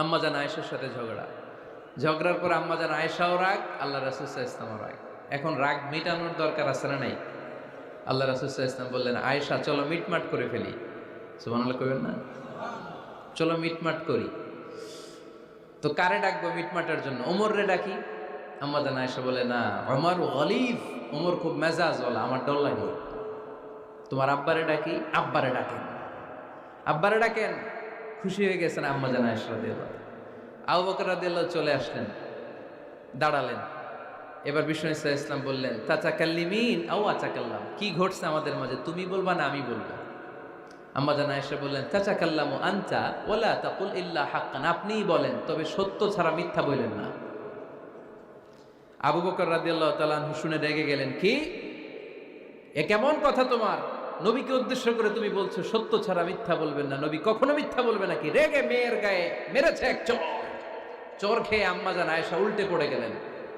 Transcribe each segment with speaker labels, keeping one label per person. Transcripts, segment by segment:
Speaker 1: আম্মাজান আয়েশার সাথে ঝগড়ার পর আম্মাজান আয়েশাও রাগ, আল্লাহ রাসূল সাল্লাল্লাহু আলাইহি ওয়াসাল্লামও রাগ। এখন রাগ মিটানোর দরকার আছে না নাই? আল্লাহ রাসূল সাল্লাল্লাহু আলাইহি ওয়াসাল্লাম বললেন, আয়েশা চলো মিটমাট করে ফেলি। সুবহানাল্লাহ কইবেন না? চলো মিটমাট করি। তো কারে ডাকবো মিটমাটের জন্য? ওমর রে ডাকি। আম্মাজান আয়েশা বলে, না, ওমর গলিব, ওমর খুব মেজাজ ওয়ালা, আমার ডর লাগে। তোমার আব্বারে ডাকি। আব্বারে ডাকেন। খুশি হয়ে গেছেন আম্মাজান আয়েশা রাদিয়াল্লাহু। আবু বকর রাদিয়াল্লাহু চলে আসলেন, দাঁড়ালেন। এবার বিষ্ণু সাল্লাল্লাহু আলাইহি ওয়াসাল্লাম বললেন, তাতাকাল্লিমিন আও আতাকাল্লাম, কি ঘটছে আমাদের মাঝে, তুমি বলবা না আমি বলবো? আম্মাজান আয়েশা বললেন, তাতাকাল্লামু আনতা ওয়ালা তাকুল ইল্লা হাক্কান, আপনিই বলেন, তবে সত্য ছাড়া মিথ্যা বলেন না। আবু বকর রাদিয়াল্লাহু তাআলা আনহু শুনে রেগে গেলেন, কি এ কেমন কথা তোমার? নবীকে উদ্দেশ্য করে তুমি বলছো সত্য ছাড়া মিথ্যা বলবেন না, নবী কখনো মিথ্যা বলবে নাকি? রেগে মেয়ের গায়ে মেরেছে এক চোর খেয়ে আম্মাজান আয়েশা উল্টে পড়ে গেলেন।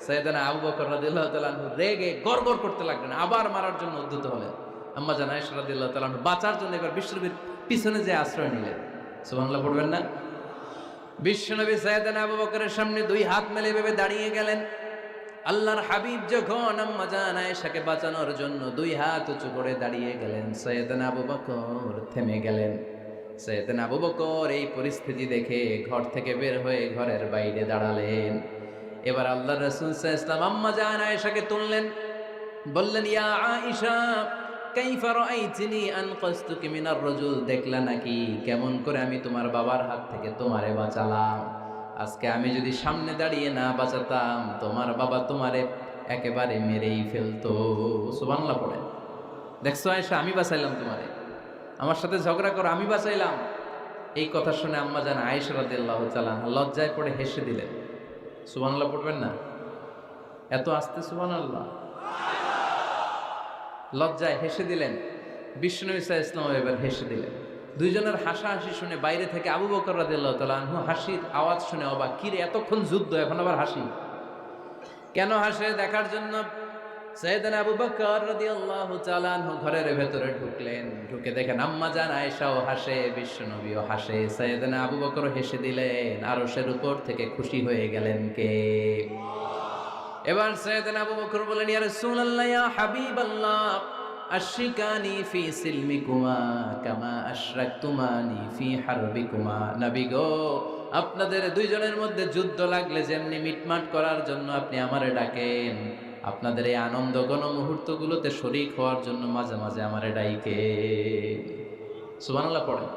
Speaker 1: সাইয়েদনা আবু বকর রাদিয়াল্লাহু তাআলা আনহু রেগে গড়গড় করতে লাগলেন, আবার মারার জন্য উদ্যত হলেন। আম্মাজান আয়েশা রাদিয়াল্লাহু তাআলা আনহু বাঁচার জন্য এবার বিশ্বনবীর পিছনে যে আশ্রয় নিলেন। সুবহানাল্লাহ পড়বেন না? বিশ্বনবী সাইয়েদনা আবু বকরের সামনে দুই হাত মেলে ভেবে দাঁড়িয়ে গেলেন। আল্লাহর হাবিব যখন আম্মাজান আয়েশাকে বাঁচানোর জন্য দুই হাত উঁচু করে দাঁড়িয়ে গেলেন, সাইয়েদনা আবু বকর থেমে গেলেন। সাইয়েদনা আবু বকর এই পরিস্থিতি দেখে ঘর থেকে বের হয়ে ঘরের বাইরে দাঁড়ালেন। এবার আল্লাহর রাসূল সাল্লাল্লাহু আলাইহি ওয়াসাল্লাম আম্মাজান আয়েশাকে তুললেন, বললেন, ইয়া আয়েশা কাইফা রাআইতিনি আনকাসতুকি মিনার রাজুল, দেখলা নাকি কেমন করে আমি তোমার বাবার হাত থেকে তোমারে বাঁচালাম? আজকে আমি যদি সামনে দাঁড়িয়ে না বাঁচাতাম, তোমার বাবা তোমারে একেবারে মেরেই ফেলতো। সুবহানাল্লাহ পড়ে। দেখছো আয়েশা, আমি বাঁচাইলাম তোমারে, আমার সাথে ঝগড়া করো, আমি বাঁচাইলাম। এই কথা শুনে আম্মাজান আয়েশা রাদিয়াল্লাহু তাআলা আনহা লজ্জায় পড়ে হেসে দিলেন। সুবহানাল্লাহ পড়বেন না? এত আস্তে সুবহানাল্লাহ। লজ্জায় হেসে দিলেন। বিষ্ণু ঈসা ইসলাম এবার হেসে দিলেন। দুইজনের হাসাহাসি শুনে বাইরে থেকে আবু বকর রাদিয়াল্লাহু তাআলা আনহু হাসির আওয়াজ শুনে অবাক, কিরে এতক্ষণ যুদ্ধ এখন আবার হাসি কেন? হাসে দেখার জন্য সাইয়েদনা আবু বকর রাদিয়াল্লাহু তাআলা আনহু ঘরের ভেতরে ঢুকলেন। ঢুকে দেখেন আম্মাজান আয়েশাও হাসে, বিশ্বনবীও হাসে, সাইয়েদনা আবু বকরও হেসে দিলেন। আরশের উপর থেকে খুশি হয়ে গেলেন কে? এবার সাইয়েদনা আবু বকর বলেন, ইয়া রাসূলুল্লাহ, ইয়া হাবিবাল্লাহ, আশরিকানি ফি সিলমিকুমা কামা আশরাকতুমানি ফি হারবিকুমা। নবী গো, আপনাদের দুইজনের মধ্যে যুদ্ধ লাগলে যেমনি মিটমাট করার জন্য আপনি আমারে ডাকেন, আপনাদের এই আনন্দ ঘন মুহূর্তগুলোতে শরীক হওয়ার জন্য মাঝে মাঝে আমারে ডাইকে। সুবহানাল্লাহ পড়েন।